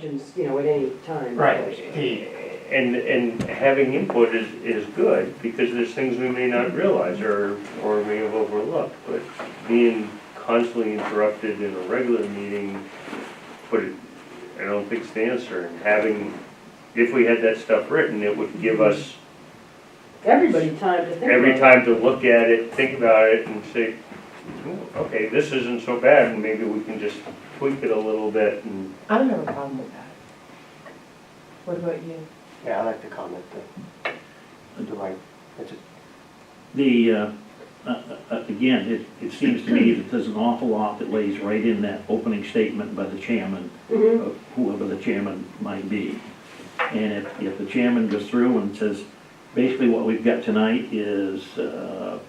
questions, you know, at any time. Right. And having input is good, because there's things we may not realize or may have overlooked, but being constantly interrupted in a regular meeting, I don't think stands for, and having, if we had that stuff written, it would give us Everybody time to think about it. every time to look at it, think about it, and say, "Ooh, okay, this isn't so bad, and maybe we can just tweak it a little bit." And I don't have a problem with that. What about you? Yeah, I like the comment that, you're right. It's Again, it seems to me that there's an awful lot that lays right in that opening statement by the chairman, of whoever the chairman might be. And if the chairman goes through and says, basically what we've got tonight is 2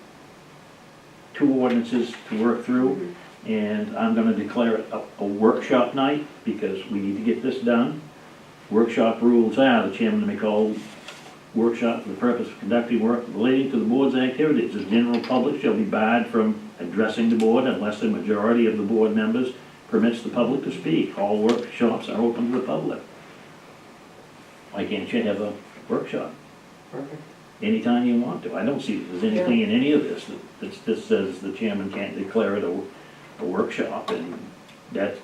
ordinances to work through, and I'm gonna declare it a workshop night, because we need to get this done. Workshop rules are, the chairman may call workshop for the purpose of conducting work relating to the board's activities. The general public shall be barred from addressing the board unless the majority of the board members permits the public to speak. All workshops are open to the public. Why can't you have a workshop? perfect. Anytime you want to. I don't see if there's anything in any of this that says the chairman can't declare it a workshop, and that,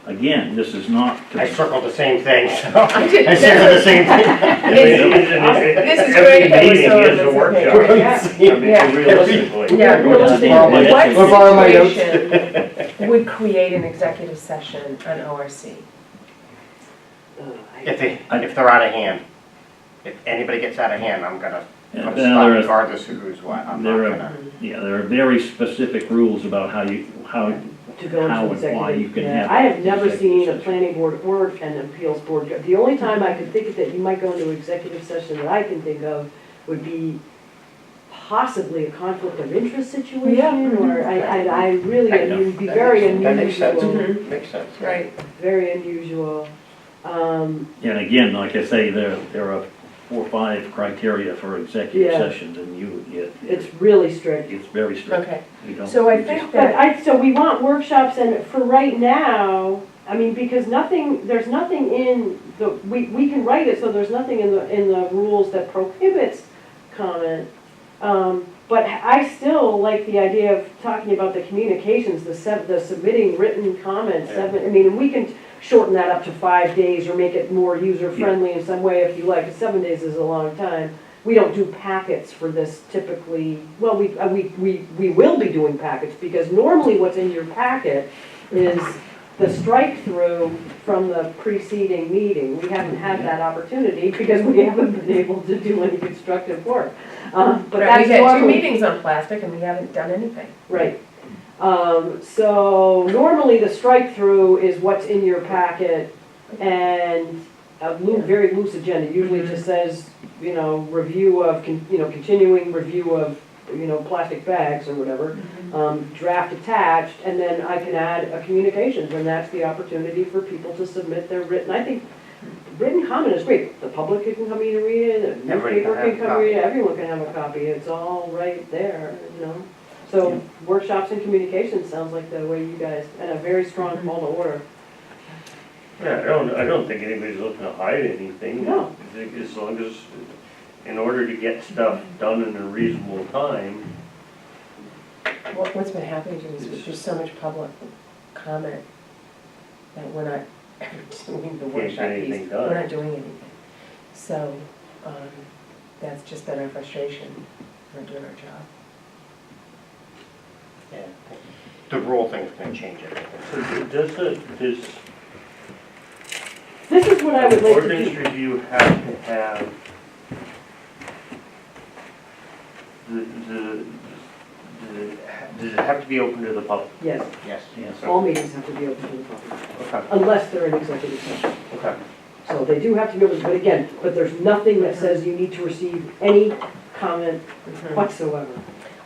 again, this is not. I circled the same thing, so. I did. I circled the same thing. This is great that we're so on Every meeting is the a same workshop. page. I mean, Yeah. realistically. Yeah, realistically, We'll borrow my what notes. situation would create an executive session on ORC? If they're out of hand. If anybody gets out of hand, I'm gonna Yeah, stop there are- regardless of who's what. I'm not There are, gonna. there are very specific rules about how To go how into and why you executive, can yeah. have I have never executive seen a session. planning board or an appeals board go. The only time I could think that you might go into executive session that I can think of would be possibly a conflict of interest situation, Yeah. or I really, I know. it would be very That makes sense. unusual, Makes sense. Right. very unusual. And again, like I say, there are 4 or 5 criteria for executive Yeah. sessions, and It's really strict. it's very strict. Okay, You don't- so I you think just- that, So we want workshops, and for right now, I mean, because there's nothing in we can write it, so there's nothing in the rules that prohibits comment. But I still like the idea of talking about the communications, the submitting written comments, Yeah. I mean, and we can shorten that up to 5 days or make it more user-friendly in some way if you like, 'cause 7 days is a long time. We don't do packets for this typically, well, we will be doing packets, because normally what's in your packet is the strike-through from the preceding meeting. We haven't had that opportunity because we haven't been able to do any constructive work. But that's we've had 2 normally, meetings on plastic and we haven't done anything. right. So normally the strike-through is what's in your packet and a very loose agenda. Usually it just says, you know, review of, continuing review of, plastic bags or whatever, draft attached, and then I can add a communications, and that's the opportunity for people to submit their written. I think written comment is great. The public can come in and read it, the Everybody newspaper can have can a come read it, copy. everyone can have a copy. It's all right there, So workshops and communications sounds like the way you guys, and a very strong call to order. Yeah, I don't think anybody's looking to hide anything. No. As long as, in order to get stuff done in a reasonable time. What's been happening to me is there's so much public comment that we're not ever doing the get workshop anything piece. done. We're not doing anything. So, that's just been our frustration. We're not doing our job. Yeah. The rule thing's gonna change it. So does This is what I would like to ordinance do. review have to have does it have to be open to the public? Yes, Yes. Yes. all meetings have to be open to the public, Okay. unless they're in executive session. Okay. So they do have to be open, but again, there's nothing that says you need to receive any comment whatsoever.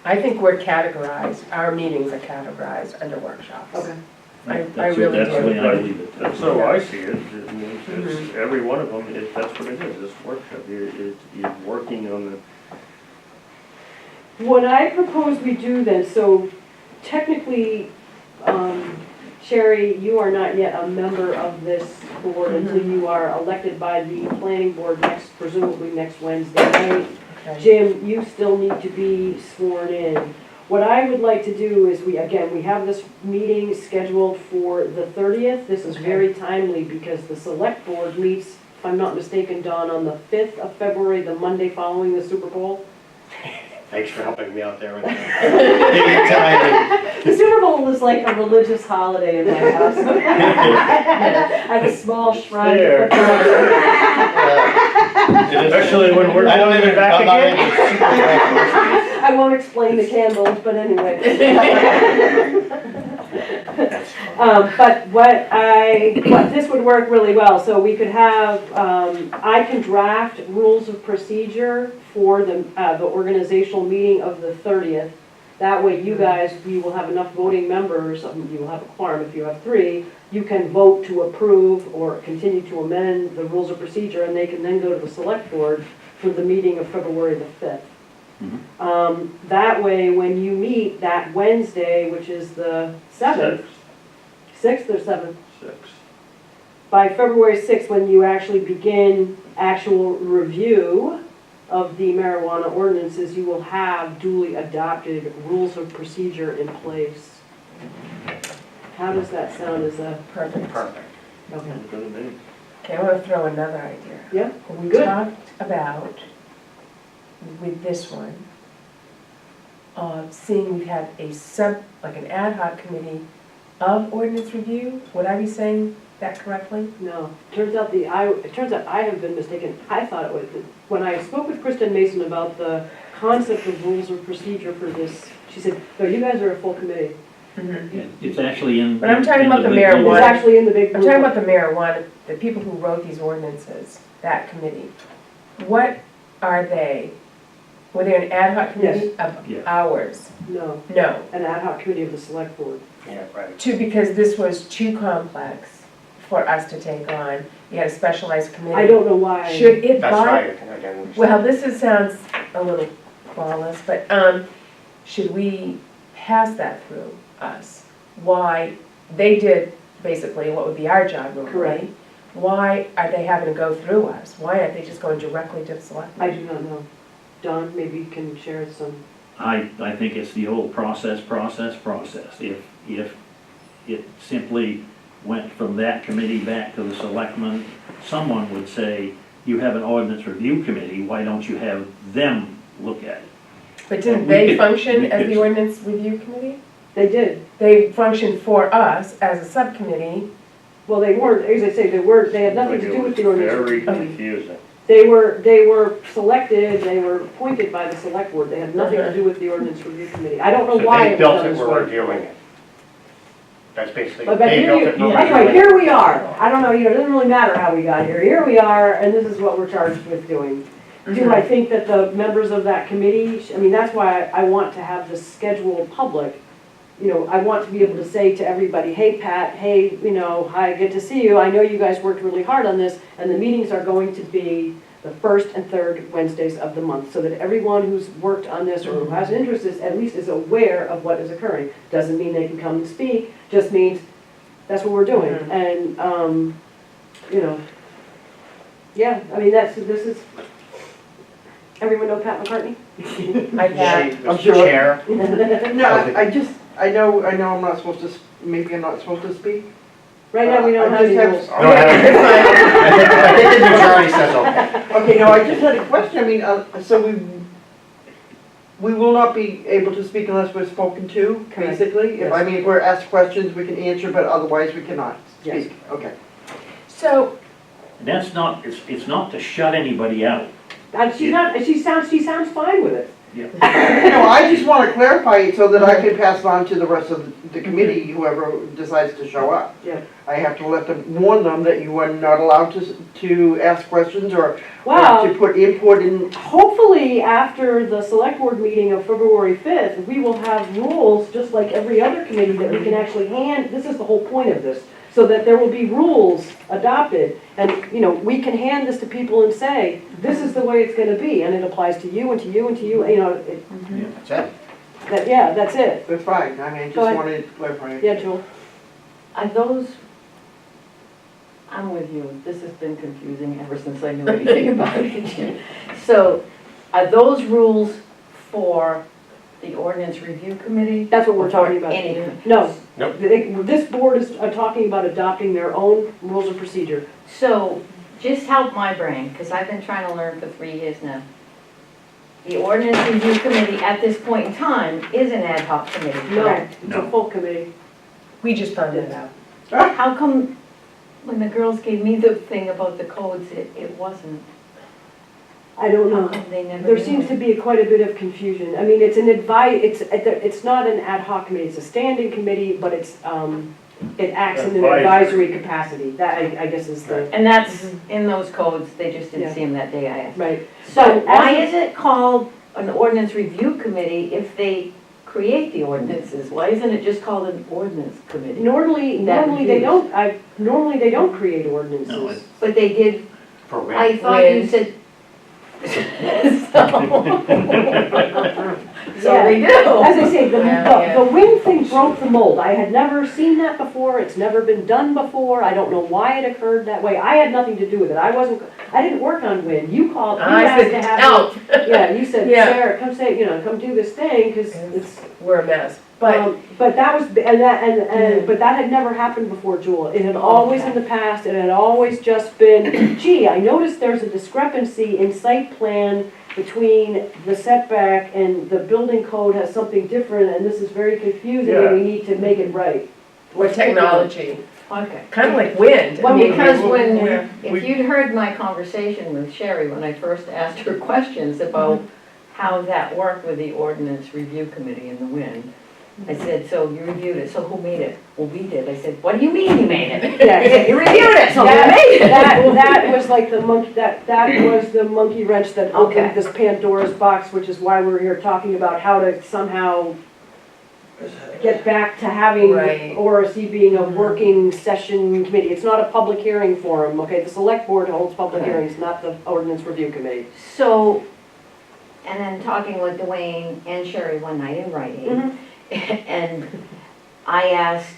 I think we're categorized, our meetings are categorized under workshops. Okay. I That's really that's the do. way I believe it. That's how I see it. I mean, it's every one of them, that's what it is, this workshop. You're working on the. What I propose we do then, so technically, Sherry, you are not yet a member of this board until you are elected by the planning board presumably next Wednesday night. Okay. Jim, you still need to be sworn in. What I would like to do is we have this meeting scheduled for the 30th. This is very timely because the select board meets, if I'm not mistaken, Dawn, on the 5th of February, the Monday following the Super Bowl. Thanks for helping me out there with that. The Super Bowl is like a religious holiday in my house. I have a small shrine. There. Especially when we're I don't going even, back I'm not again. into Super Bowl. I won't explain the candles, but anyway. But this would work really well, so we could have, I can draft rules of procedure for the organizational meeting of the 30th. That way you guys, you will have enough voting members, you will have a quorum if you have 3, you can vote to approve or continue to amend the rules of procedure, and they can then go to the select board for the meeting of February the 5th. That way, when you meet that Wednesday, which is the 7th, 6th or 7th? 6. By February 6th, when you actually begin actual review of the marijuana ordinances, you will have duly adopted rules of procedure in place. How does that sound as a... Perfect. Perfect. Okay. Good to me. Okay, I want to throw another idea. Yeah, We good. talked about, with this one, seeing we've had like an ad hoc committee of ordinance review. Would I be saying that correctly? No, turns out I have been mistaken. I thought it was, when I spoke with Kristen Mason about the concept of rules of procedure for this, she said, no, you guys are a full committee. It's actually in. But I'm talking about the big marijuana. book. It's actually in the big. I'm talking about the marijuana, the people who wrote these ordinances, that committee. What are they? Were they an ad hoc committee of Yeah. ours? No, No. an ad hoc committee of the select board. Yeah, right. Because this was too complex for us to take on. You had a specialized committee. I don't know why. Should it That's by? right. Again, Well, sounds a little flawless, but should we pass that through us? Why, they did basically what would be our job normally. Correct. Why are they having to go through us? Why aren't they just going directly to the selectmen? I do not know. Don, maybe you can share some. I think it's the old process. If it simply went from that committee back to the selectmen, someone would say, you have an ordinance review committee, why don't you have them look at it? But didn't We they could- function we as could- the ordinance review committee? They did. They functioned for us as a subcommittee. Well, they weren't, as I say, they had nothing to do with the ordinance. Very review committee. confusing. They were selected, they were appointed by the select board. They had nothing to do with the ordinance review committee. I don't know So why they it was built done it, this we're way. reviewing it. That's basically, But they built it, we're anyway, reviewing here it. we are. I don't know, it doesn't really matter how we got here. Here we are, and this is what we're charged with doing. Do I think that the members of that committee, I mean, that's why I want to have this scheduled public. You know, I want to be able to say to everybody, hey, Pat, hey, you know, hi, good to see you. I know you guys worked really hard on this, and the meetings are going to be the first and third Wednesdays of the month, so that everyone who's worked on this or who has an interest at least is aware of what is occurring. Doesn't mean they can come and speak, just means that's what we're doing. And, you know, yeah, I mean, this is, everyone know Pat McCartney? I had, Mr. Chair, No, I know I'm not supposed to, maybe I'm not supposed to speak. Right now, we don't have any rules. I don't have- I think the majority says okay. Okay, no, I just had a question, I mean, so we will not be able to speak unless we're spoken to, Correct. basically? If, I mean, if we're asked questions, we can answer, but otherwise we cannot Yes. speak, okay. so, That's not, it's not to shut anybody out. And she's not, she sounds fine with it. No, I just want to clarify it so that I can pass it on to the rest of the committee, whoever decides to show up. Yeah. I have to let them, warn them that you are not allowed to ask questions or Well, to put input in. hopefully, after the select board meeting of February 5th, we will have rules, just like every other committee, that we can actually hand, this is the whole point of this, so that there will be rules adopted, and, you know, we can hand this to people and say, this is the way it's gonna be, and it applies to you and to you and to you, you know, That's it. yeah, that's it. That's fine, I mean, I just Go ahead. wanted to clarify it. Yeah, Joel? are those, I'm with you, this has been confusing ever since I knew anything about it. So, are those rules for the ordinance review committee? That's what we're talking about. Any committee? No. Nope. This board is talking about adopting their own rules of procedure. So, just help my brain, because I've been trying to learn for 3 years now. The ordinance review committee at this point in time is an ad hoc committee, No, correct? it's a No. full committee. We just found that out. How come, when the girls gave me the thing about the codes, it wasn't? I don't How know. come they never There knew seems it? to be quite a bit of confusion. I mean, it's it's not an ad hoc committee, it's a standing committee, but it acts in an Advisory. advisory capacity. That, I guess is the, And that's in those codes, they just didn't Yeah. see them that day I asked. right. So why as- is it called an ordinance review committee if they create the ordinances? Why isn't it just called an ordinance committee? Normally they don't create No, ordinances. But they did, For when? I thought you When? said. So Yeah. they do. As I say, Yeah. the wing thing broke the mold. I had never seen that before. It's never been done before. I don't know why it occurred that way. I had nothing to do with it. I didn't work on wind. You called, you I asked said, to have. help, Yeah, you said, Yeah. Sarah, come say, come do this thing, because it's, we're a mess, but, but that was, but that had never happened before, Jewel. It had always in the past, it had always just been, gee, I noticed there's a discrepancy in site plan between the setback and the building code has something different, and this is very confusing, and we need to make it right. or technology, Okay. kind of like wind. I Well, mean, because we- when, we- if we- you'd heard my conversation with Sherry when I first asked her questions about how that worked with the ordinance review committee in the wind, I said, so you reviewed it, so who made it? Well, we did. I said, what do you mean you made it? Yeah, I said, you reviewed it, so we That, made it. that was like the monkey, that was the monkey wrench that Okay. opened this Pandora's box, which is why we're here talking about how to somehow get back to having Right. ORC being a working session committee. It's not a public hearing forum, okay? The select board holds public Okay. hearings, not the ordinance review committee. So, and then talking with Dwayne and Sherry one night in writing, and I asked,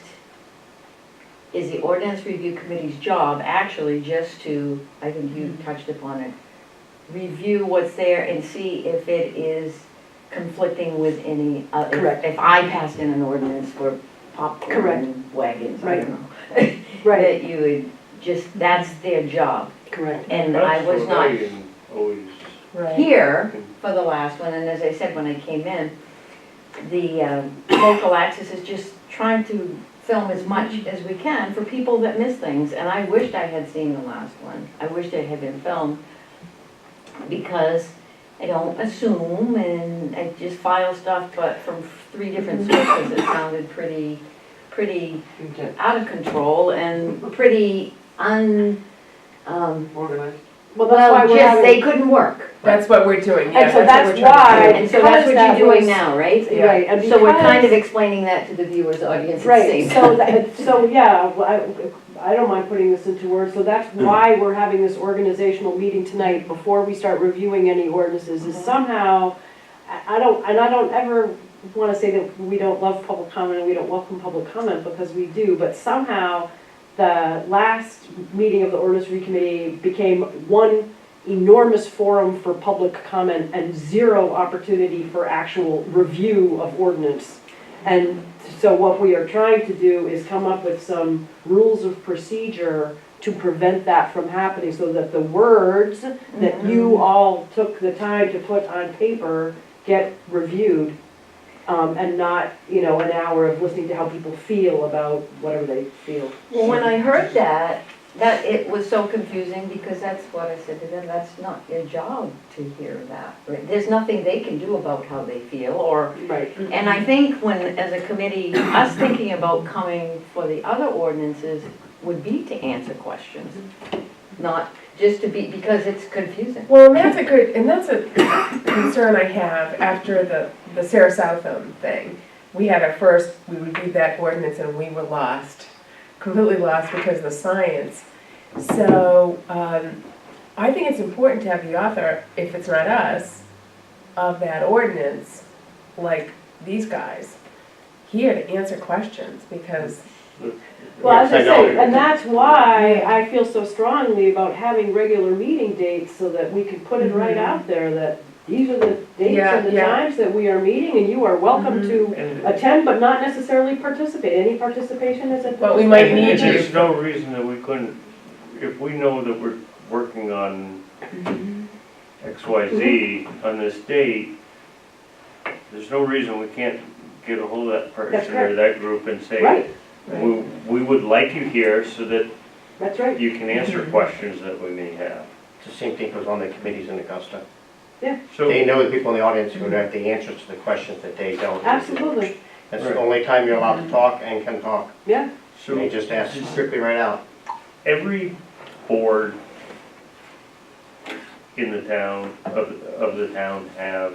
is the ordinance review committee's job actually just to, I think you touched upon it, review what's there and see if it is conflicting with any, Correct. if I passed in an ordinance for popcorn Correct. and wagons, I Right. don't know. Right, That you would just, that's their job. correct. And I was That's not what I always, right. here for the last one, and as I said when I came in, the local access is just trying to film as much as we can for people that miss things, and I wished I had seen the last one. I wished it had been filmed, because I don't assume, and I just file stuff, but from 3 different sources, it sounded pretty out of control and pretty Organized. Well, that's why we're just, having. they couldn't work. That's what we're doing, yeah. And so what that's we're trying to why- do. And so that's what that you're doing was- now, right? Yeah. Right, and So we're kind of because- explaining that to the viewers audience at the Right, same so time. yeah, well, I don't mind putting this into words, so that's why we're having this organizational meeting tonight before we start reviewing any ordinances, is somehow, I don't ever wanna say that we don't love public comment and we don't welcome public comment, because we do, but somehow the last meeting of the ordinance review committee became one enormous forum for public comment and 0 opportunity for actual review of ordinance. And so what we are trying to do is come up with some rules of procedure to prevent that from happening, so that the words that you all took the time to put on paper get reviewed, and not, an hour of listening to how people feel about whatever they feel. Well, when I heard that it was so confusing, because that's what I said to them, that's not your job to hear that, right? There's nothing they can do about how they feel, or, Right. and I think when, as a committee, us thinking about coming for the other ordinances would be to answer questions, not just to be, because it's confusing. Well, and that's a concern I have after the Sarah Southam thing. We reviewed that ordinance and we were lost, completely lost because of the science. So, I think it's important to have the author, if it's not us, of that ordinance, like these guys, here to answer questions, because Well, as I Yes, I know. say, and that's why I feel so strongly about having regular meeting dates so that we can put it right out there that these are the dates Yeah, and the yeah. times that we are meeting and you are welcome to And attend, but not necessarily participate. Any participation is a. But we might and need you. there's no reason that we couldn't, if we know that we're working on XYZ on this date, there's no reason we can't get a hold of that That's person or that group and say, Right, we would like you here so that that's right. you can answer questions that we may have. It's the same thing goes on the committees in Augusta. So, They know the people in the audience who have the answers to the questions that they don't. Absolutely, That's the Right. only time you're allowed to talk and can talk. yeah. so They just ask strictly right out. every board in the town, of the town have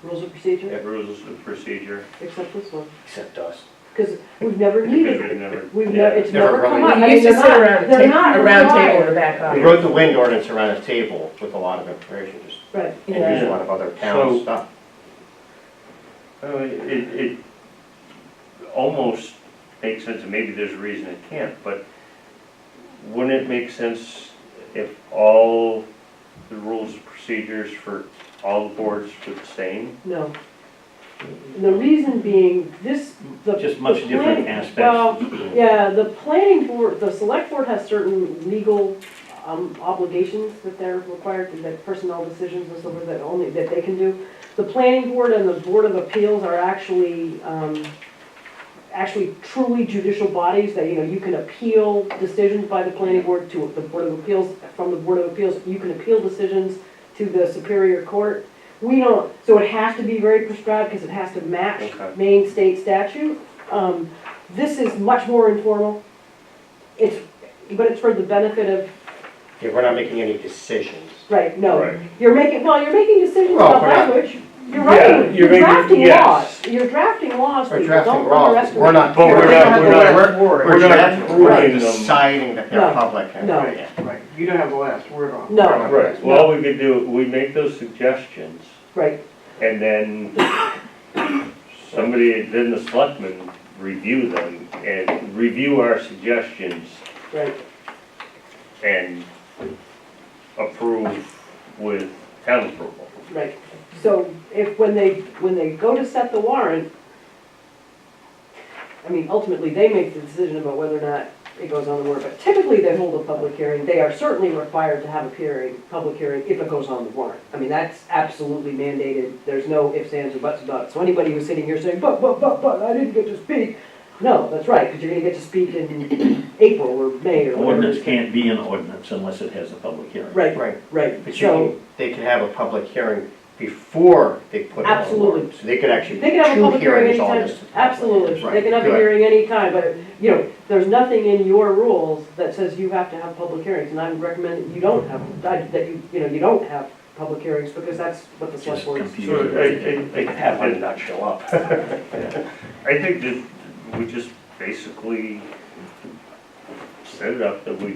Rules of procedure, rules of procedure. except this one, Except us. because we've never Because needed we've it. never, We've yeah. never, it's Never never come really- up. I We mean, used to they're sit not- around they're not a round table in required. the back We office. wrote the wind ordinance around a table with a lot of information, just, Right, and Yeah. use a lot of other town So- stuff. It almost makes sense, and maybe there's a reason it can't, but wouldn't it make sense if all the rules and procedures for all the boards were the same? no. The reason being, this, the. Just much the different plan- aspects. Well, yeah, the planning board, the select board has certain legal obligations that they're required, that personnel decisions and so forth that only, that they can do. The planning board and the board of appeals are actually truly judicial bodies that, you can appeal decisions by the planning board to the board of appeals, from the board of appeals, you can appeal decisions to the superior court. We don't, so it has to be very prescribed because it has to match Okay. Maine state statute. This is much more informal. But it's for the benefit of, Yeah, we're not making any decisions. right, no. Right. You're making decisions Well, about we're not- language. You're Yeah, right, you're you're making- drafting yes. laws. You're drafting laws, We're people, drafting don't laws, underestimate. we're not. But we're They don't have the last We're word. We're not just approving them. deciding that they're No. public. and- No. yeah. Right, you don't have the last word on it. No, Right, well, all we could do, we make those suggestions, right, and then then the selectmen review them, and review our suggestions, right. and approve with town approval. Right, so when they go to set the warrant, I mean, ultimately, they make the decision about whether or not it goes on the warrant, but typically they hold a public hearing. They are certainly required to have a public hearing if it goes on the warrant. I mean, that's absolutely mandated, there's no ifs, ands, or buts about it. So anybody who's sitting here saying, but, I didn't get to speak, no, that's right, because you're gonna get to speak in April or May or whatever. Ordinance can't be an ordinance unless it has a public hearing. Right, Right, right, but so. they can have a public hearing before they put it on the Absolutely. warrant. So they could actually, They can have a two public hearing hearings on anytime, this. absolutely, Right, they can have a good. hearing anytime, but, there's nothing in your rules that says you have to have public hearings, and I would recommend that you don't have, you don't have public hearings, because that's what the select Just board is. confusing. So They could have one and not show up. I think that we just basically set it up that we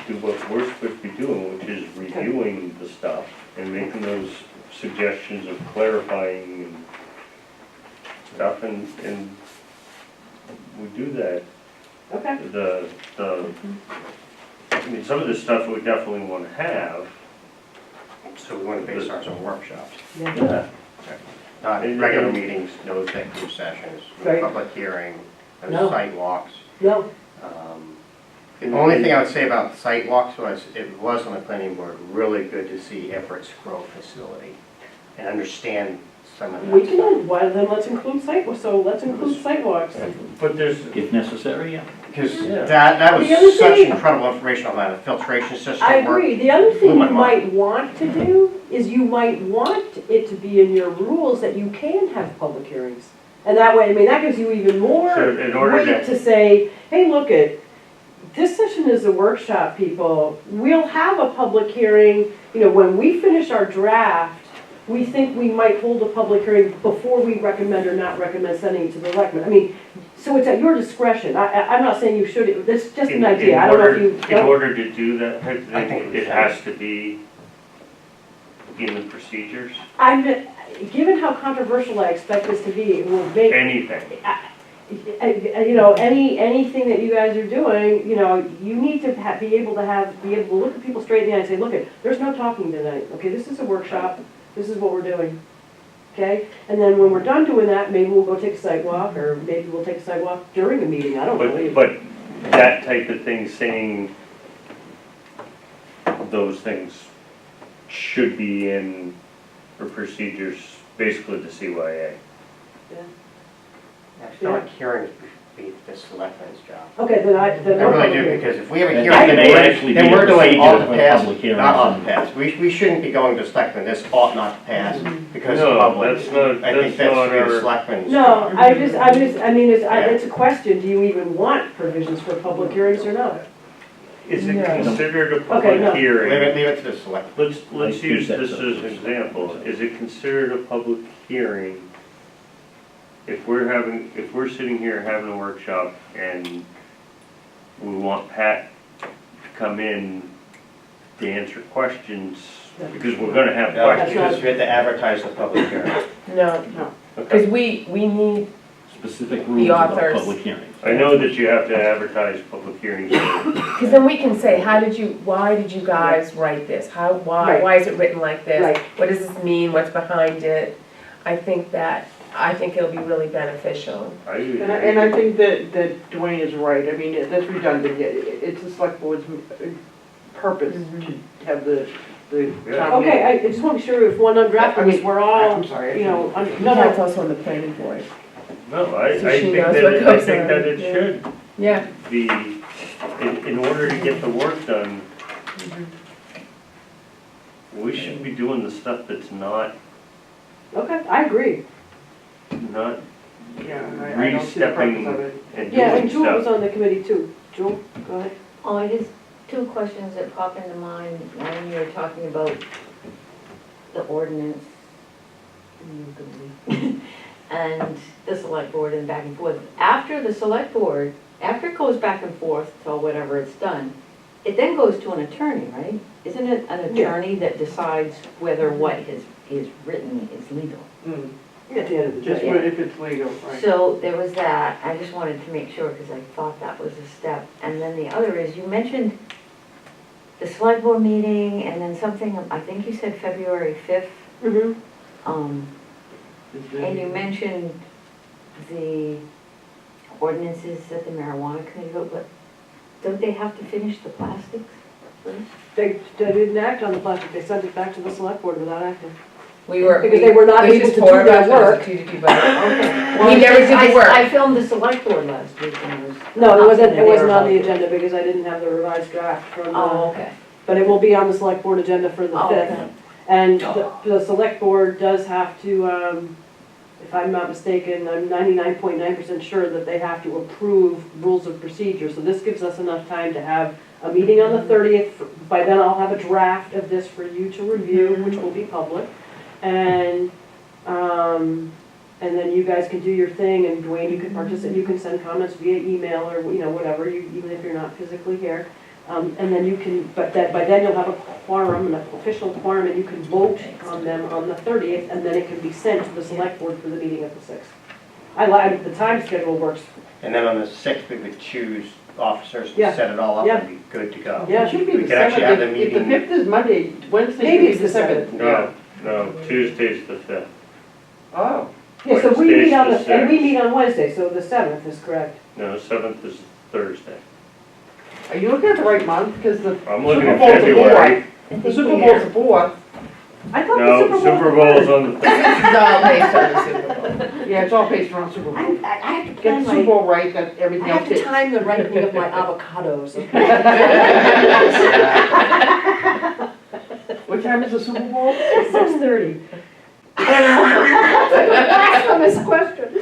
do what we're supposed to be doing, which is reviewing the stuff and making those suggestions of clarifying and stuff, and we do that. Okay, I mean, some of the stuff we definitely want to have. So we want to base ours on workshops, yeah, Yeah. not regular meetings, no executive sessions, no Right. public hearing, No. no site walks. no, The only thing I would say about site walks was, it was on the planning board, really good to see Everett's Grow facility and understand some of that. we can, then let's include let's include sidewalks. But there's, If necessary, yeah. Because Yeah. that was The other such thing- incredible information on that filtration system. I work. agree, the other thing Blew my you mind. might want to do is you might want it to be in your rules that you can have public hearings. And that way, I mean, that gives you even more So in order weight to say, hey, look this session is a workshop, people. We'll have a public hearing, when we finish our draft, we think we might hold a public hearing before we recommend or not recommend sending it to the selectmen. I mean, so it's at your discretion. I'm not saying you should, that's just an idea. I don't know if you. In order to do that type of I think thing, we it should. has to be in the procedures, Given how controversial I expect this to be, it will make, anything. you know, anything that you guys are doing, you know, you need to be able to look at people straight in the eye and say, look, there's no talking tonight, okay, this is a workshop, this is what we're doing, okay? And then when we're done doing that, maybe we'll go take a sidewalk, or maybe we'll take a sidewalk during a meeting, I don't know. But that type of thing, saying those things should be in the procedures, basically the CYA. I feel like hearings be the selectmen's job. Okay, then I really do, because if we have a hearing, I agree. then we're doing ought to For pass, public hearings. not ought to pass. We shouldn't be going to selectmen, this ought not to pass, because of No, public. that's not, I think that's that's not for the our, selectmen's. No, I mean, it's a question, do you even want provisions for public hearings or not? is it Yeah. considered a Okay, public no. hearing? Leave it to the selectmen. Let's Like use two this sets as of- an example. Is it considered a public hearing if we're sitting here having a workshop and we want Pat to come in to answer questions, because we're gonna have No, questions? because we have to advertise the public hearing. No, because we need, Specific rules about authors. public hearings. I know that you have to advertise public hearings. because then we can say, why did you guys write this? Right. Why is it written like this? Right. What does this mean? What's behind it? I think it'll be really beneficial. And I think that Dwayne is right, I mean, that's redundant, it's the select board's purpose to have the town Okay, meeting. I just want to be sure if one undrafted this, we're all, I'm sorry. you know, No, that's also on the planning board. No, I So she think knows that, what I goes think on, that it yeah. should Yeah. be, in order to get the work done, we should be doing the stuff that's not okay, I agree. Yeah, I don't see the purpose re-stepping of it. and Yeah, and doing Jewel was stuff. on the committee too. Jewel, go ahead. Oh, I just, two questions that pop into mind when you were talking about the ordinance and the select board and back and forth. After the select board, after it goes back and forth till whatever it's done, it then goes to an attorney, right? Isn't it an Yeah. attorney that decides whether what is written is legal? At the end of the Just day. if it's legal, right. So there was that, I just wanted to make sure, because I thought that was a step. And then the other is, you mentioned the select board meeting, and then something, I think you said February 5th. Mhm. And you mentioned the ordinances that the marijuana committee wrote, but don't they have to finish the plastics first? They didn't act on the plastic, they sent it back to the select board without acting. Because Because they were not able to do their work. Okay. We never did the work. I filmed the select board last week, and it was. No, it wasn't there on the about- agenda because I didn't have the revised draft from, Oh, okay. but it will be on the select board agenda for the Oh, 5th. okay. And the select board does have to, if I'm not mistaken, I'm 99.9% sure that they have to approve rules of procedure. So this gives us enough time to have a meeting on the 30th. By then I'll have a draft of this for you to review, which will be public. And then you guys can do your thing, and Dwayne, you can participate, you can send comments via email or, you know, whatever, even if you're not physically here. And then you can, but by then you'll have a quorum, an official quorum, and you can vote on them on the 30th, and then it can be sent to the select board for the meeting of the 6th. The time schedule works. And then on the 6th, we would choose officers Yeah. to set it all up Yeah. and be good to go. Yeah. It should be We the could actually have 7th, the if the meeting. 5th is Monday, Wednesday Maybe should be it's the the 7th. No, Tuesday's the 5th. Oh, Yeah, so we Wednesday's meet on the and we 6th. meet on Wednesday, so the 7th is correct. No, 7th is Thursday. are you looking at the right month? Because the I'm looking Super at Bowl's the February. 4th. The Super Bowl's the 4th. I thought No, the Super Bowl's on the 3rd. It's all based on the Super Bowl. Yeah, it's all based around Super Bowl. I have to Get plan the Super Bowl right, that everything else fits. time the ripening of my avocados. What time is the Super Bowl? 6:30. Blasphemous question. And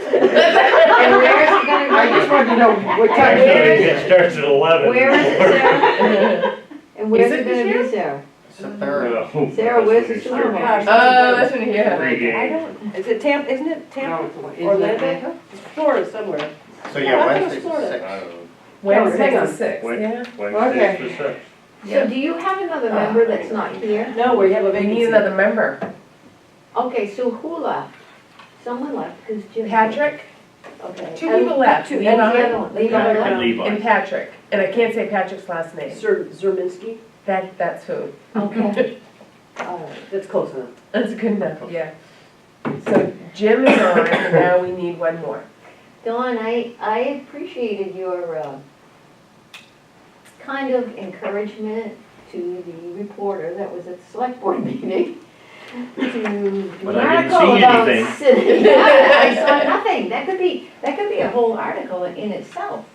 where is it gonna I just wanted to know what time Actually, it is. it starts at 11. Where is it, Sarah? And where's Is it it gonna this year? be, Sarah? It's the 3rd. No, Sarah, where's the that's Super when Bowl? you start Oh, that's when, yeah. Pre-game. Is it Tampa, isn't it No, Tampa? it's is it Orlando? Atlanta? Florida somewhere. So I yeah, thought it was Wednesday's the Florida. 6th. I don't know. Wednesday's hang on. the 6th, yeah. Wednesday's the 6th. So do you have another member that's not here? No, we have a We need vacancy. another member. Okay, so who left? Someone left, because Jim. Patrick? Okay. Two people left, And Levi the other one, Levi And left? Levi. and Patrick, and I can't say Patrick's last name. Zerminski, That's who. Okay. All right. that's close enough. That's good enough, yeah. So Jim is on, and now we need one more. Dawn, I appreciated your kind of encouragement to the reporter that was at the select board meeting to do But an I didn't article see about anything. sitting. I saw nothing. That could be a whole article in itself.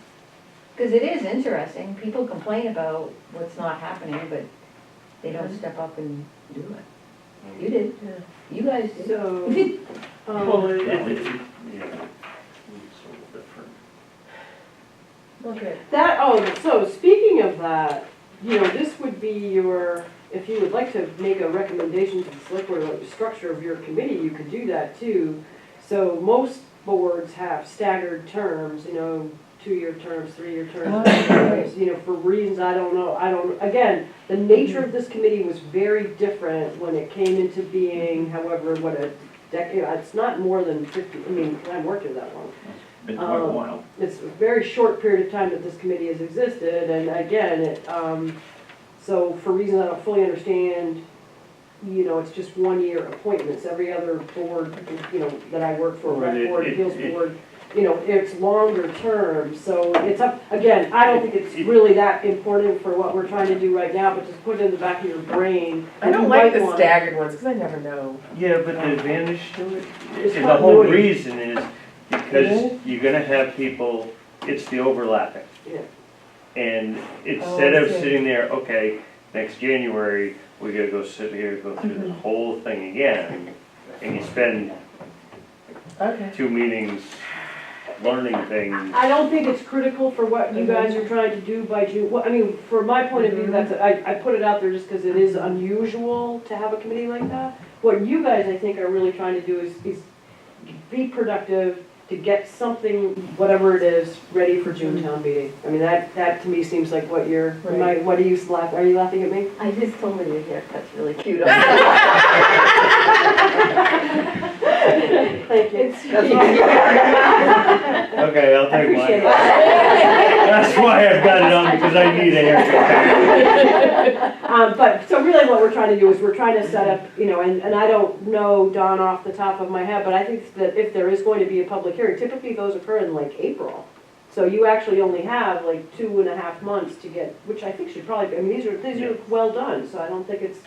Because it is interesting. People complain about what's not happening, but they don't step up and do it. You did. You guys did. So, Well, um, yeah, Yeah. it's a little different. Okay. so speaking of that, this would be your, if you would like to make a recommendation to the select board about the structure of your committee, you could do that too. So most boards have staggered terms, 2-year terms, 3-year terms, for reasons I don't know. Again, the nature of this committee was very different when it came into being, however, a decade, it's not more than 50, I haven't worked here that long. Been quite a while. It's a very short period of time that this committee has existed, and again, so for reasons I don't fully understand, it's just 1-year appointments. Every other board, that I work for, Right, rec board, it- appeals it- board, it's longer term, so it's up, again, I don't think it's really that important for what we're trying to do right now, but just put it in the back of your brain. I don't You like might the want- staggered ones, because I never know. Yeah, but the advantage to it, It's and the whole continuity. reason is because you're gonna have people, it's the overlapping. Yeah. And Oh, instead I of see. sitting there, okay, next January, we gotta go sit here, go through the whole thing again, and you spend Okay. 2 meetings learning things. I don't think it's critical for what you guys are trying to do by June. Well, from my point of view, I put it out there just because it is unusual to have a committee like that. What you guys, I think, are really trying to do is be productive, to get something, whatever it is, ready for June town meeting. That to me seems like what you're, Right. what are you laughing at me? I just told her your haircut's really cute. Thank you. Okay, I'll I take appreciate mine. That's why I've got it on, because I need a haircut. But, so really what we're trying to do is we're trying to set up, and I don't know, Dawn, off the top of my head, but I think that if there is going to be a public hearing, typically those occur in like April. So you actually only have like 2.5 months to get, which I think should probably be, these are well done, so I don't think it's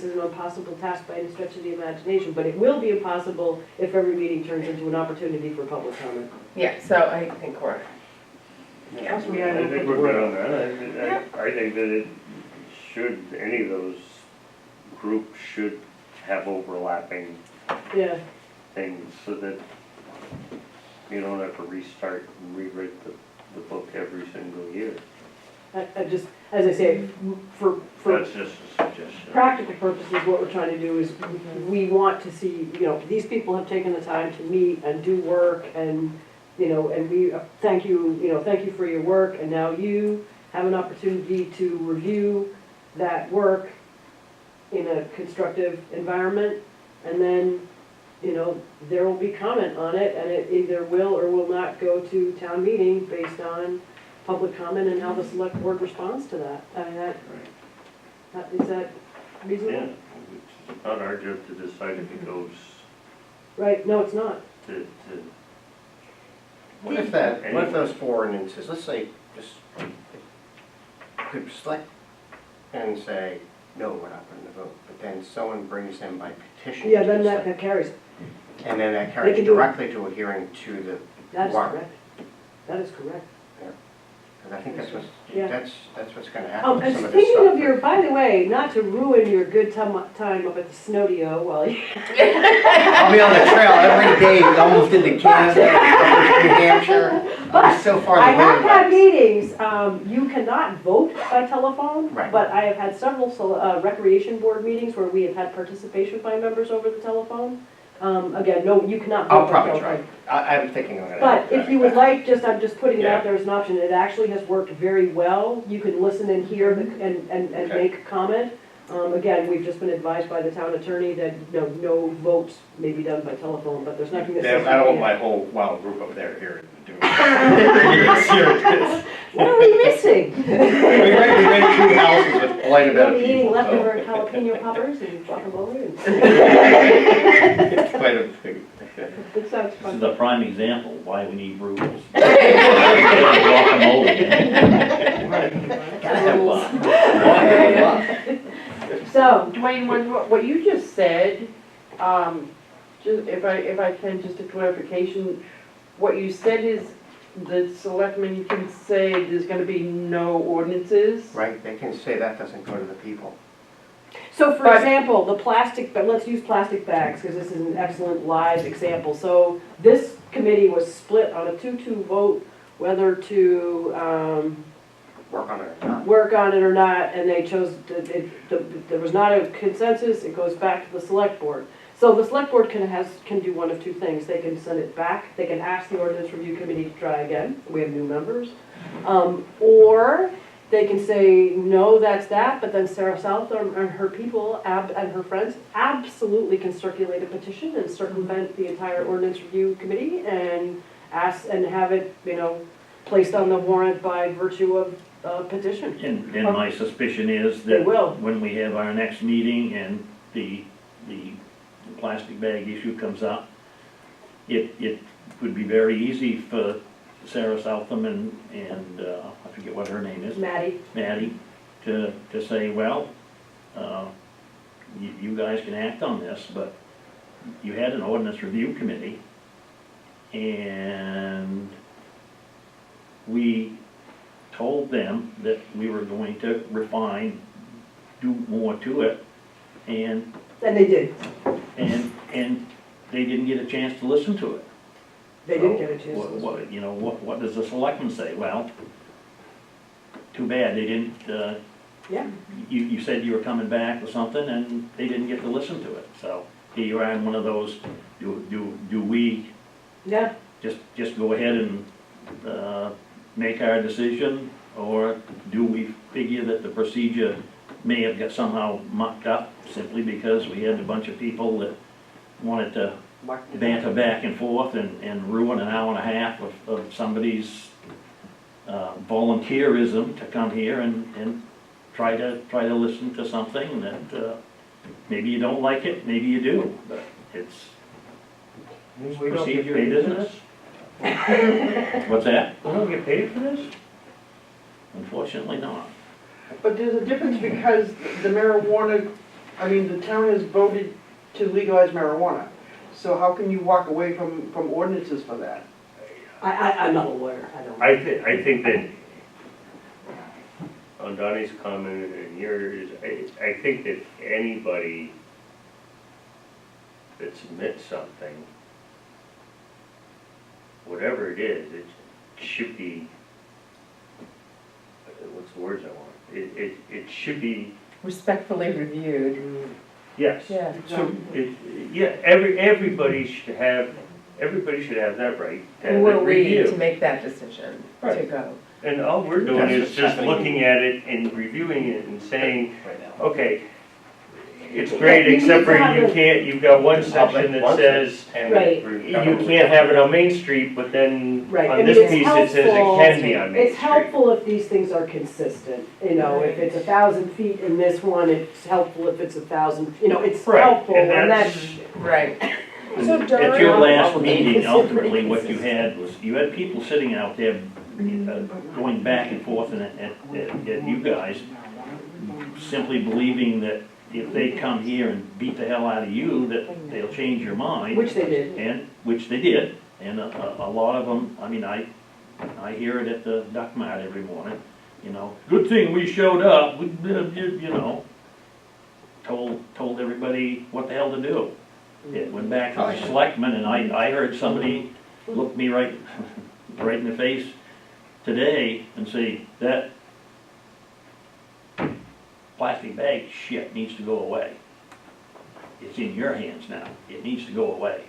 an impossible task by any stretch of the imagination, but it will be impossible if every meeting turns into an opportunity for public comment. Yeah, so I think we're, I think we're good on that. I think that it should, any of those groups should have overlapping Yeah, things so that you don't have to restart and rewrite the book every single year. I just, as I say, for That's just a suggestion. practical purposes, what we're trying to do is, we want to see, these people have taken the time to meet and do work, and, and we thank you for your work, and now you have an opportunity to review that work in a constructive environment, and then, there will be comment on it, and it either will or will not go to town meeting based on public comment and how the select board responds to that. Is that Yeah, reasonable? it's not our job to decide if it goes Right, no, it's not. to What if those 4 ordinances, let's say, just, could select and say, no, we're not going to vote, but then someone brings them by petition. Yeah, to then the select- that carries. And then that They carries can do it. directly to a hearing to the That is warrant. correct. That is correct. Because I think that's Yeah. what's gonna happen with And some of this speaking of stuff. by the way, not to ruin your good time up at the Snowdio while you, I'll be on the trail every day, almost into Canada, up to New Hampshire. I'll be so far I the have way had back. meetings, you cannot vote by telephone, Right. but I have had several recreation board meetings where we have had participation by members over the telephone. Again, no, you cannot I'll vote by probably telephone. try. I'm thinking I'm gonna. But if you would like, I'm just putting it Yeah. out there as an option, it actually has worked very well. You can listen and hear and Okay. make comment. Again, we've just been advised by the town attorney that no votes may be done by telephone, but there's nothing that says. I don't want my whole wild group over there hearing it doing it. What are we missing? We rent 2 houses with quite a bit We'll of be eating people. leftover jalapeno poppers and guacamole and. It's quite a big. It sounds This fun. is a prime example of why we need rules. Guacamole. Gotta have fun. So, Dwayne, what you just said, just if I can, just a clarification, what you said is the selectmen can say there's gonna be no ordinances? Right, they can say that doesn't go to the people. so for But- example, the plastic, but let's use plastic bags, because this is an excellent live example. So this committee was split on a 2-2 vote whether to, Work on it or not. work on it or not, and they chose, there was not a consensus, it goes back to the select board. So the select board can do one of 2 things, they can send it back, they can ask the ordinance review committee to try again, we have new members. Or they can say, no, that's that, but then Sarah South and her people, and her friends, absolutely can circulate a petition and circumvent the entire ordinance review committee and ask, and have it, placed on the warrant by virtue of petition. And my suspicion is They that will. when we have our next meeting and the plastic bag issue comes up, it would be very easy for Sarah Southam and I forget what her name is, Maddie, to say, well, you guys can act on this, but you had an ordinance review committee, and we told them that we were going to refine, do more to it, and and they did, they didn't get a chance to listen to it. they did get a chance. What does the selectman say? Well, too bad, they didn't, Yeah. you said you were coming back with something, and they didn't get to listen to it, so here you are in one of those, do we Yeah, just go ahead and make our decision, or do we figure that the procedure may have got somehow mucked up simply because we had a bunch of people that wanted to banter back and forth and ruin an hour and a half of somebody's volunteerism to come here and try to listen to something that maybe you don't like it, maybe you do, but it's We don't get procedure paid and for business. this? What's that? We don't get paid for this? Unfortunately not. But there's a difference because the marijuana, the town has voted to legalize marijuana. So how can you walk away from ordinances for that? I'm not a lawyer, I don't. I think that, on Donnie's comment and yours, I think that anybody that submits something, whatever it is, it should be, what's the words I want? It should be, Respectfully reviewed, yes. yeah. So, everybody should have that right to have Who it are we to reviewed. make that decision to Right. go? And all we're doing That's is what's just happening. looking at it and reviewing it and saying, Right now. okay, it's great, Yeah, you except need for to have you a- can't, you've got one section that says, Right. you can't have it on Main Street, but then Right, I on mean, this it's piece it says it helpful- can be on Main It's Street. helpful if these things are consistent, if it's 1,000 feet in this one, it's helpful if it's 1,000, it's Right, helpful, and and that's, that's, Right. So At your Dawn, last meeting, It's ultimately, pretty what you had was, you had people sitting out there going back and forth at you guys, simply believing that if they come here and beat the hell out of you, that they'll change your mind. which they did. And, which they did, and a lot of them, I hear it at the Duck Mart every morning, good thing we showed up, told everybody what the hell to do. It went back to the selectmen, and I heard somebody look me right in the face today and say, that plastic bag shit needs to go away. It's in your hands now, it needs to go away.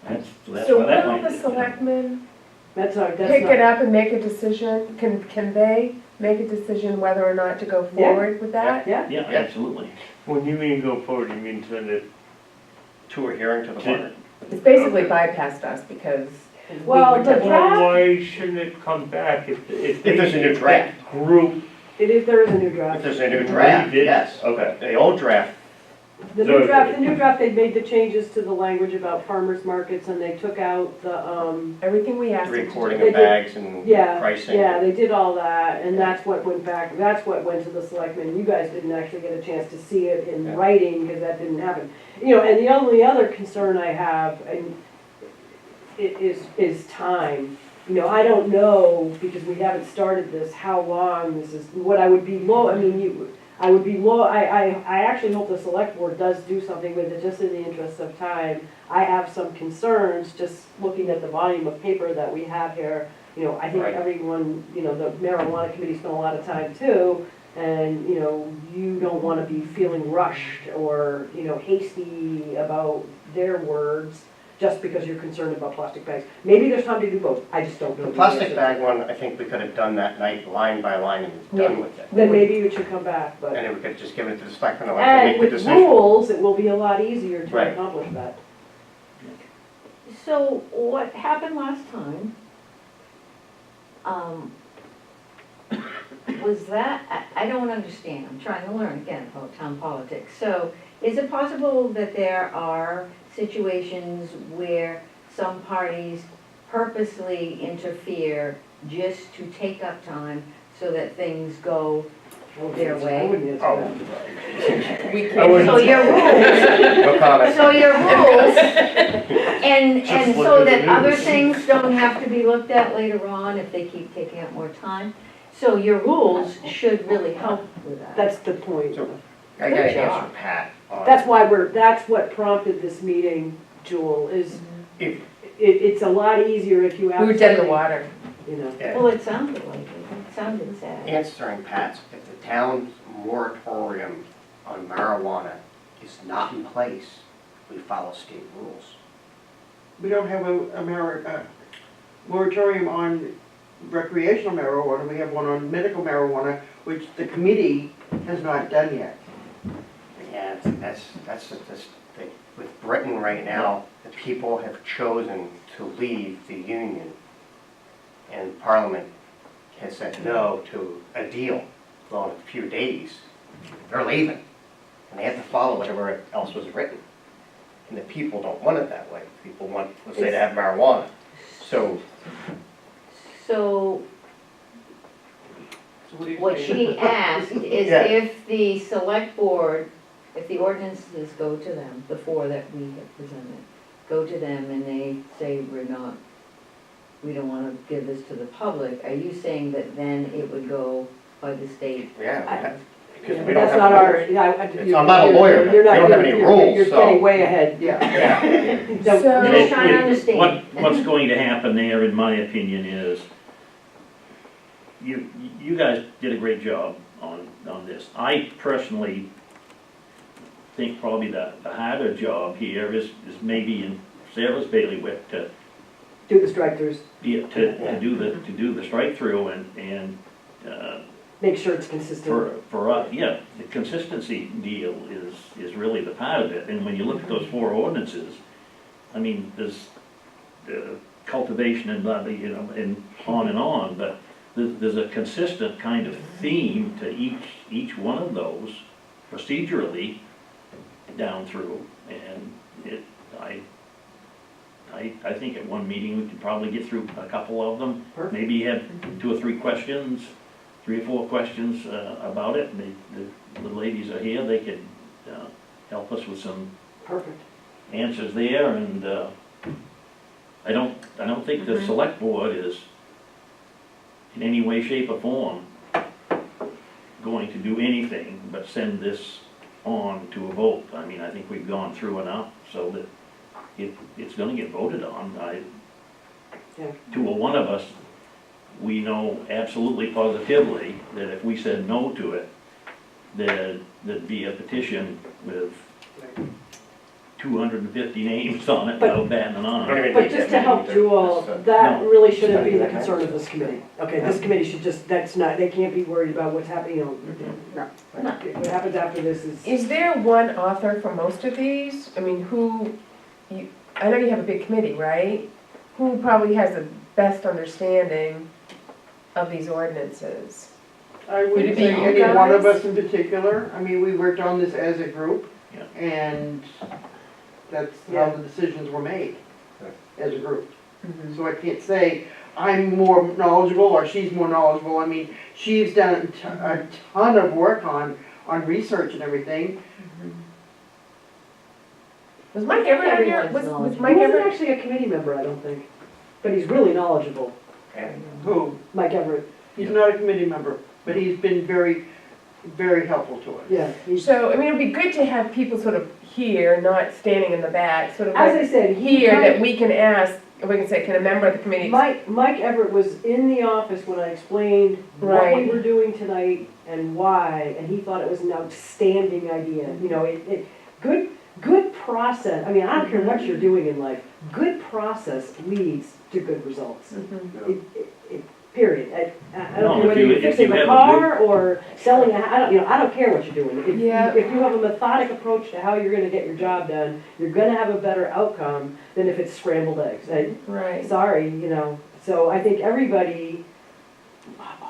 That's So why that will might the be. selectmen That's pick it up and make a decision? Can they make a decision whether or not to go forward with that? Yeah, Yeah, absolutely. When you mean go forward, you mean send it To a hearing to the board. It's basically bypassed us because Well, the Well, draft, why shouldn't it come back if there's a new if draft. that group? there is a new If draft. there's a new draft, did- yes. Okay. The old draft, The new draft, they made the changes to the language about farmers markets and they took out the, everything we the asked them to recording do. They of did- bags and yeah, pricing. yeah, they did all that and that's what went back, that's what went to the selectmen. You guys didn't actually get a chance to see it in Yeah. writing because that didn't happen. You know, and the only other concern I have and is time. You know, I don't know, because we haven't started this, how long this is, what I would be I would be I actually hope the select board does do something with it, just in the interest of time. I have some concerns, just looking at the volume of paper that we have here. You know, I think Right. everyone, you know, the marijuana committee spent a lot of time too, and, you know, you don't wanna be feeling rushed or, you know, hasty about their words, just because you're concerned about plastic bags. Maybe there's time to do both, I just don't know. The plastic bag one, I think we could have done that night, line by line, and Yeah. done with it. Then maybe you should come back, but. And then we could have just given it to the selectmen, and let them And make the with decision. rules, it will be a lot easier to Right. accomplish that. So what happened last time, was that, I don't understand, I'm trying to learn again about town politics. So is it possible that there are situations where some parties purposely interfere just to take up time so that things go their I way? wouldn't Oh. answer that. We I wouldn't- So your rules, No comment. so your rules, and Just so look at that the other news. things don't have to be looked at later on if they keep taking up more time. So your rules should really help with that. That's the point. So, I gotta answer Pat. on- That's why that's what prompted this meeting, Jewel, is If, it's a lot easier if you We have. were dead in the somebody, water. You know. yeah, Well, it sounded like it, it sounded sad. answering Pat's, if the town's moratorium on marijuana is not in place, we follow state rules. We don't have a moratorium on recreational marijuana, we have one on medical marijuana, which the committee has not done yet. Yeah, that's the thing. With Britain right now, the people have chosen to leave the union. And Parliament has said no to a deal. Well, in a few days, they're leaving. And they have to follow whatever else was written. And the people don't want it that way. People want, let's say, to have marijuana. So, So what she asked is Yeah. if the select board, if the ordinances go to them, the four that we have presented, go to them and they say we don't want to give this to the public, are you saying that then it would go by the state? yeah. Because Yeah, we but don't that's have not our, rules. I'm not a lawyer, but we don't have any rules, You're so- getting way ahead. Yeah. Yeah. Don't- So- I'm just trying to understand. What's going to happen there, in my opinion, is you guys did a great job on this. I personally think probably the harder job here is maybe in Sarah's bailiwick to Do the strike-throughs, do the strike through and make sure it's consistent. for us, yeah, the consistency deal is really the part of it. And when you look at those four ordinances, I mean, there's cultivation and blah, you know, and on, but there's a consistent kind of theme to each one of those procedurally down through. And I think at one meeting we could probably get through a couple of them. Perfect. Maybe have 2 or 3 questions, 3 or 4 questions about it. And the ladies are here, they could help us with some Perfect. answers there. And I don't think the select board is in any way, shape, or form going to do anything but send this on to a vote. I mean, I think we've gone through enough so that it's gonna get voted on. Yeah. To a one of us, we know absolutely positively that if we said no to it, there'd be a petition with 250 names on it But- without batting an Don't eye. even But need just that to help many, Jewel, just, that No. really shouldn't be the Study that concern of night. this committee. Okay, this committee should just, that's not, they can't be worried about what's happening, you know. No. What happens after this is. Is there one author for most of these? I mean, I know you have a big committee, right? Who probably has the best understanding of these ordinances? I Would wouldn't it be say you any one of guys? us in particular. I mean, we worked on this as a group, Yeah. and that's Yeah. how the decisions were made, as a group. Mhm. So I can't say I'm more knowledgeable or she's more knowledgeable. I mean, she's done a ton of work on research and everything. Was Mike ever on here? Everyone's Was knowledgeable. Mike He wasn't ever? actually a committee member, I don't think, but he's really knowledgeable, And Who? Mike Everett. He's not a committee member, but he's been very, very helpful to us. Yeah, he's, So, I mean, it'd be good to have people sort of here, not standing in the back, sort of as like I said, he. here that we can ask, we can say, can a member of the committee? Mike Everett was in the office when I explained what we Right. were doing tonight and why, and he thought it was an outstanding idea. You know, good process, I mean, I don't care what you're doing in life, good process leads to good results. Mhm. Period. I No, don't care if whether you- you're if fixing you a have a car or selling I don't care what you're doing. Yeah. If you have a methodic approach to how you're gonna get your job done, you're gonna have a better outcome than if it's scrambled eggs. Right. Sorry, you know, so I think everybody,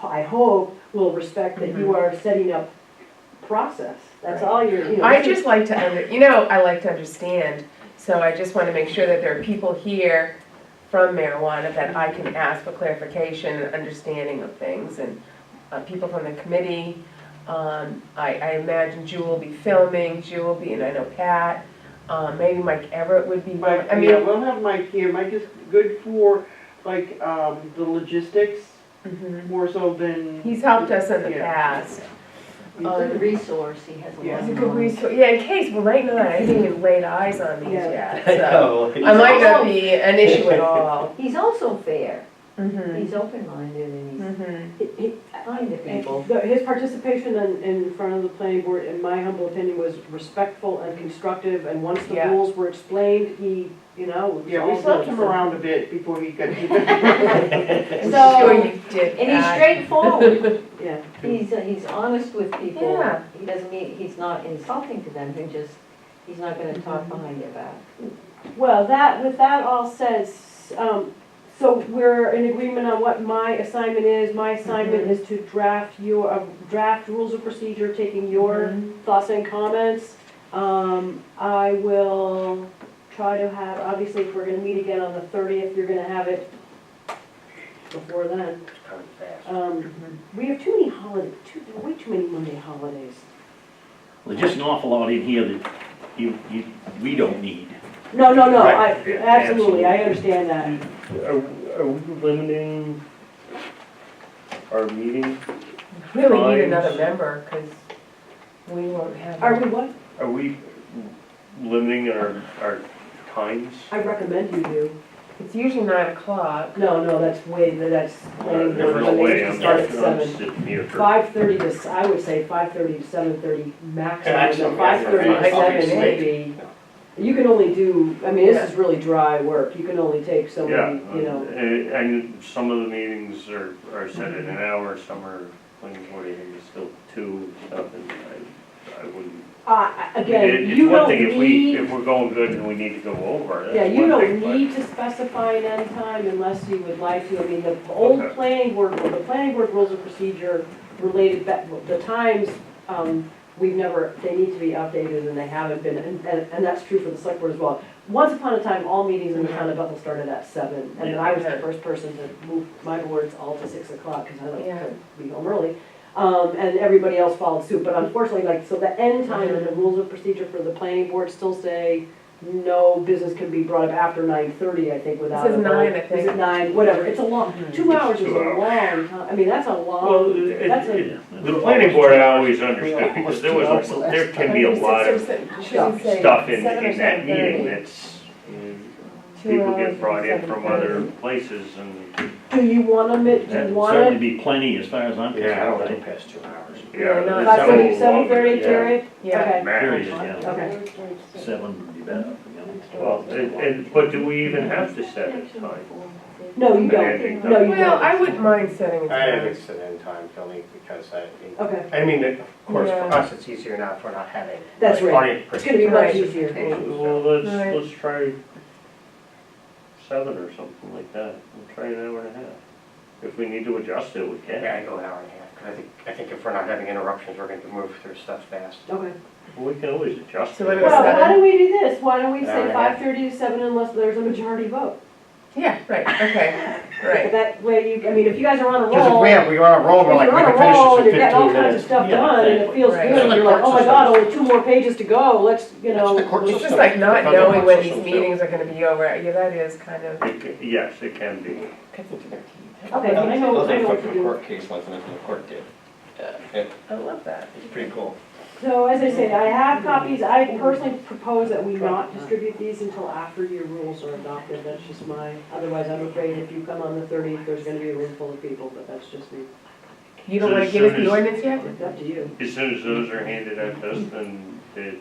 I hope, will respect that you are setting up process. That's all you're, you know. I just like to, I like to understand, so I just want to make sure that there are people here from marijuana that I can ask for clarification and understanding of things, and people from the committee. I imagine Jewel will be filming, Jewel will be, and I know Pat, maybe Mike Everett would be, Mike, I yeah, mean. we'll have Mike here. Mike is good for, like, the logistics, Mhm. more so than. He's helped us in the Yeah. past. He's a good resource, he has a Yeah. lot He's of a good knowledge. resource, yeah, in case, well, right now, I haven't even laid eyes on these Yeah. yet, so. I might not be an issue at all. He's also fair, Mhm. he's open-minded and Mhm. He- he's kind to people. His participation in front of the planning board, in my humble opinion, was respectful and constructive, and once the Yeah. rules were explained, he, you know, it was Yeah, we all slept good, him so. around a bit before he got. I'm So- sure you did. And he's Pat. straightforward, Yeah. he's honest with people. Yeah. He doesn't mean, he's not insulting to them, he's not gonna talk behind your back. Well, with that all said, so we're in agreement on what my assignment is. My assignment is to draft draft rules of procedure, taking your thoughts and comments. I will try to have, obviously, if we're gonna meet again on the 30th, you're gonna have it before then. coming fast. We have too many holidays, way too many Monday holidays. There's just an awful lot in here that we don't need. No, Right. I, absolutely, I understand that. Are we limiting our meeting? Really need Times. another member, because we won't have. Are we what? Are we limiting our times? I recommend you do. It's usually 9 o'clock. No, that's that's. planning board, There's no when they way, used to I'm start at I'm 7. sitting here for. 5:30 to, I would say 5:30 to 7:30 maximum, Maximum, 5:30 to yeah, 7 obviously. maybe. You can only do, I mean, this is really dry work, you can only take so Yeah, many, you know. and some of the meetings are set in an hour, some are planning board, and it's still 2 and stuff, and I wouldn't. Again, It's you one don't thing need, if we're going good and we need to go over, yeah, that's you one don't thing, but- need to specify an end time unless you would like to. I mean, the old Okay. planning board rules of procedure related, the times, we've never, they need to be updated and they haven't been, and that's true for the select board as well. Once upon a time, all meetings in the town of Bethel started at 7, and then I was the first person to move my boards all to 6 o'clock, because I like Yeah. to be home early. And everybody else followed suit, but unfortunately, so the end time and the rules of procedure for the planning board still say no business can be brought up after 9:30, I think, without. says a vote. 9, I think. Is it 9, whatever, it's a long, 2 hours is a 2 hours. long time, I mean, that's a Well, long, that's a. the planning board I always understood, because there can be a lot of Shouldn't say stuff in 7 or that 7:30. meeting that's, people hours get brought in from 7:30. other places and, Do you want them, do you That'd want certainly it? be plenty as far as I'm concerned. Yeah, I don't want to go past 2 hours. Yeah, yeah. not- that's 5:30, so 7:30, long, Terry? Yeah. Okay. Period, Max. yeah. Okay. 7 would be better, you know. Well, but do we even have to set a time? No, you An don't. ending No, you time? Well, I don't. wouldn't mind setting a I time. think it's an end time, Philly, because Okay, I mean, of course, for Yeah. us, it's easier now if we're not having. That's right. audience it's gonna be much Right. easier. Well, Right. let's try 7 or something like that. We'll try an hour and a half. If we need to adjust it, we Yeah, can. I go an hour and a half, because I think if we're not having interruptions, we're going to move through stuff fast. Okay. We can always adjust So it. what Well, about why don't we do this? Why don't we An hour say and a half. 5:30 to 7 unless there's a majority vote? Yeah, right, okay, right. That way you, I mean, if you guys are on a Because if roll, we have, we're on a roll, if we're like, you're we on a can finish roll and this you're in getting all 15 kinds of minutes. stuff Yeah, done and it exactly. feels Right. good, It's and like you're like, court oh my system. God, only 2 more pages to go, let's, you That's know. the court It's system. just like not The federal knowing court when these system, too. meetings are gonna be over, yeah, that is kind of. Yes, it can be. Okay, I know what to From a do. court case, like the court did. I love that. It's pretty cool. So as I say, I have copies, I personally propose that we not distribute these until after your rules are adopted, that's just otherwise I'm afraid if you come on the 30th, there's gonna be a room full of people, but that's just me. You don't So wanna as give us soon the as- ordinance yet? It's up to you. As soon as those are handed out to us, then they're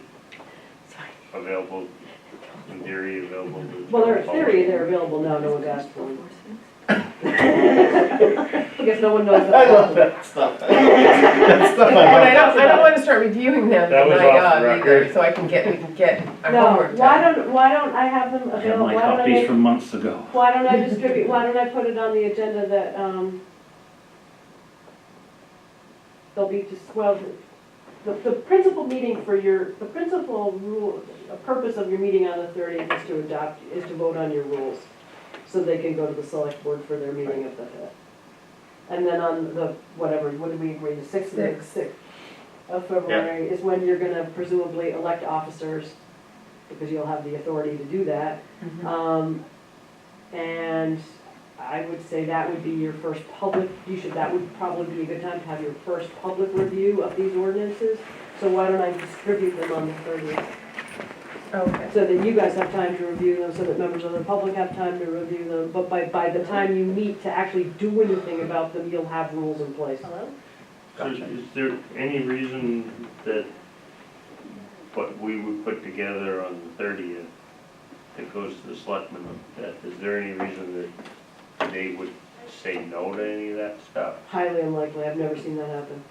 available, in theory, available to the Well, they're, in general theory, public. they're available now, no one's asked for them. I guess no one knows that. I love that stuff. That stuff And I don't wanna start reviewing them the That was night off the of either, record. so we can get our No, homework done. why don't I have them I have available, my why don't I copies make, from months ago. why don't I distribute, why don't I put it on the agenda that, there'll be just, well, the principal meeting for the principal rule, the purpose of your meeting on the 30th is to vote on your rules, so they can go to the select board for their meeting of the 5th. And then on the, whatever, what did we agree, the 6th of February is when you're gonna presumably elect officers, because you'll have the authority to do that. Mhm. And I would say that would be your first public, that would probably be a good time to have your first public review of these ordinances. So why don't I distribute them on the 30th, Okay. so that you guys have time to review them, so that members of the public have time to review them. But by the time you meet to actually do anything about them, you'll have rules in place. So is there any reason that what we would put together on the 30th that goes to the selectmen, is there any reason that they would say no to any of that stuff? Highly unlikely, I've never seen that happen.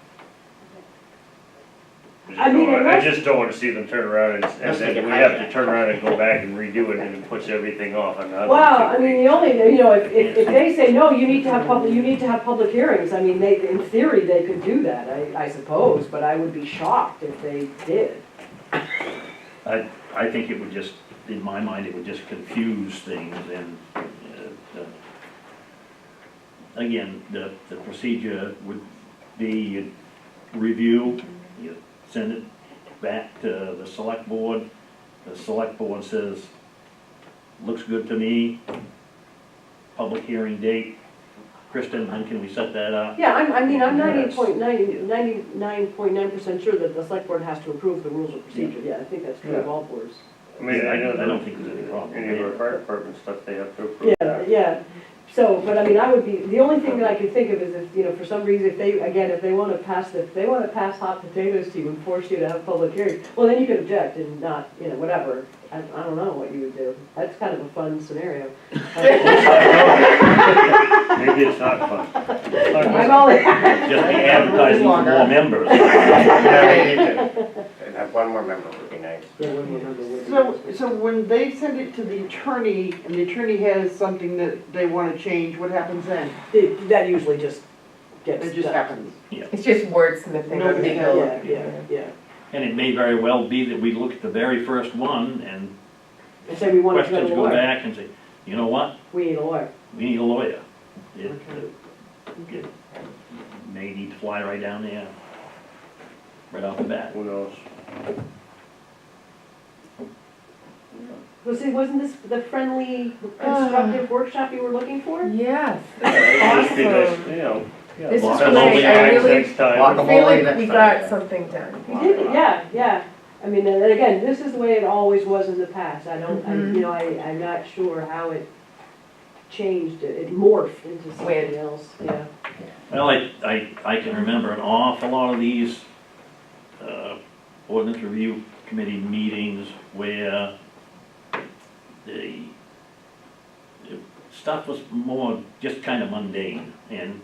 I unless- just don't want to see them turn around and Unless they then get we have to hijacked. turn around and go back and redo it and it puts everything off another. Well, 2 I mean, weeks. the only, if they say, no, you need to have public hearings, I mean, in theory, they could do that, I suppose, but I would be shocked if they did. I think it would just, in my mind, it would just confuse things and, again, the procedure would be you review, you send it back to the select board. The select board says, looks good to me, public hearing date. Kristen, when can we set that up? Yeah, I'm Yes. 99.9% sure that the select board has to approve the rules of procedure, yeah, I think that's true of all boards. I mean, I know I don't that think there's any problem any of our there. fire department stuff, they have to approve Yeah, that. yeah, so, but I mean, I would be, the only thing that I could think of is if, for some reason, if they wanna pass hot potatoes to you and force you to have public hearings, well, then you could object and not, whatever. I don't know what you would do, that's kind of a fun scenario. Maybe it's not fun. I'm only. Just be advertising for more members. Yeah, we need to have one more member would be nice. So when they send it to the attorney, and the attorney has something that they wanna change, what happens then? That usually just gets It just done. happens. It's just wordsmithing on Nobody legal. Yeah. And it may very well be that we look at the very first one and And say we want to go questions to a go lawyer, back and say, you know what, we need a lawyer. we need a lawyer. It Okay. it may need to fly right down there, right off the bat. Who knows? Wasn't this the friendly, constructive workshop you were looking for? Yes, It'd just be nice, awesome. you know, yeah, This is lots great. of I times really- next time. Walk I 'em feel all in like next we time. got something done. You did, yeah. I mean, and again, this is the way it always was in the past. I don't, I'm not sure how it changed, it morphed into something else, yeah. Well, I can remember an awful lot of these ordinance review committee meetings where the stuff was more just kind of mundane, and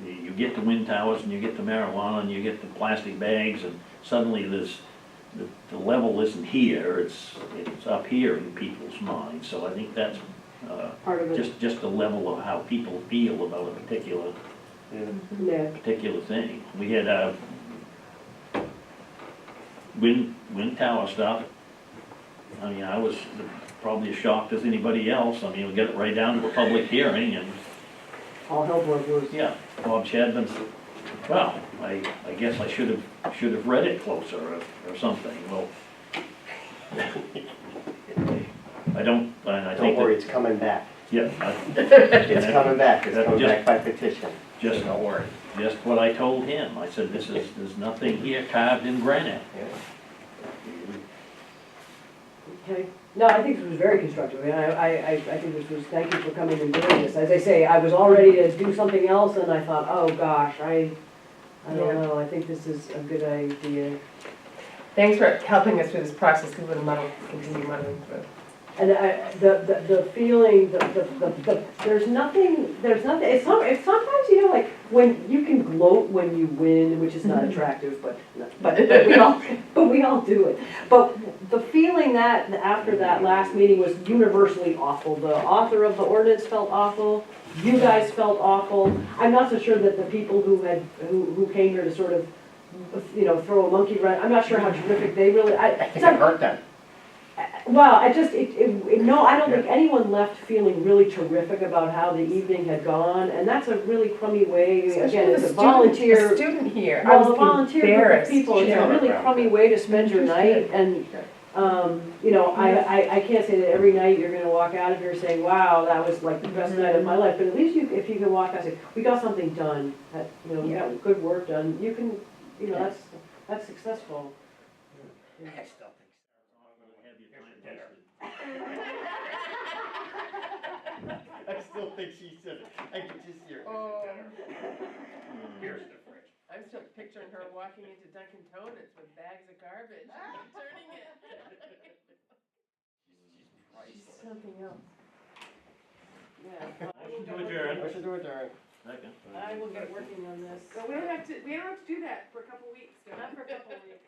you get the wind towers, and you get the marijuana, and you get the plastic bags, and suddenly the level isn't here, it's up here in people's minds. So I think that's Part of it, just the level of how people feel about a particular yeah. thing. We had wind tower stuff. I mean, I was probably as shocked as anybody else. I mean, we got it right down to a public hearing, and All hell broke loose. yeah, Bob Shadman, well, I guess I should have read it closer or something. Well, I don't Don't worry, it's coming back. Yeah. It's coming back, it's That coming just- back by petition. Just, Don't worry. just what I told him. I said, there's nothing here carved in granite. Okay, no, I think this was very constructive, and I think this was, thank you for coming and doing this. As I say, I was all ready to do something else, and I thought, oh gosh, I don't know, I think this is a good idea. Thanks for helping us through this process, because we're gonna continue muddling through. And the feeling, there's nothing, it's sometimes, you know, like, when, you can gloat when you win, which is not attractive, but we all do it. But the feeling that, after that last meeting was universally awful. The author of the ordinance felt awful, you guys felt awful. I'm not so sure that the people who came here to sort of, you know, throw a monkey wrench, I'm not sure how terrific they really, I think it hurt them. well, I just, no, I don't think anyone left feeling really terrific about how the evening had gone, and that's a really crummy way, again, it's a volunteer. A student here, I Well, a was volunteer group of embarrassed. people, it's a really crummy way to spend your Just night, did. and, you know, I can't say that every night you're gonna walk out of here saying, wow, that was like the best night of my life, but at least if you can walk out and say, we got something done, that, you know, we got good work done, you can, you know, that's successful. I still think I still think she said it. I can just hear it. Here's the fridge. I'm still picturing her walking into Dunkin' Donuts with bags of garbage and returning it. She's something else. Yeah. Motion to adjourn. Motion to adjourn. Second. I will get working on this. So we don't have to do that for a couple weeks, do we? Not for a couple of weeks.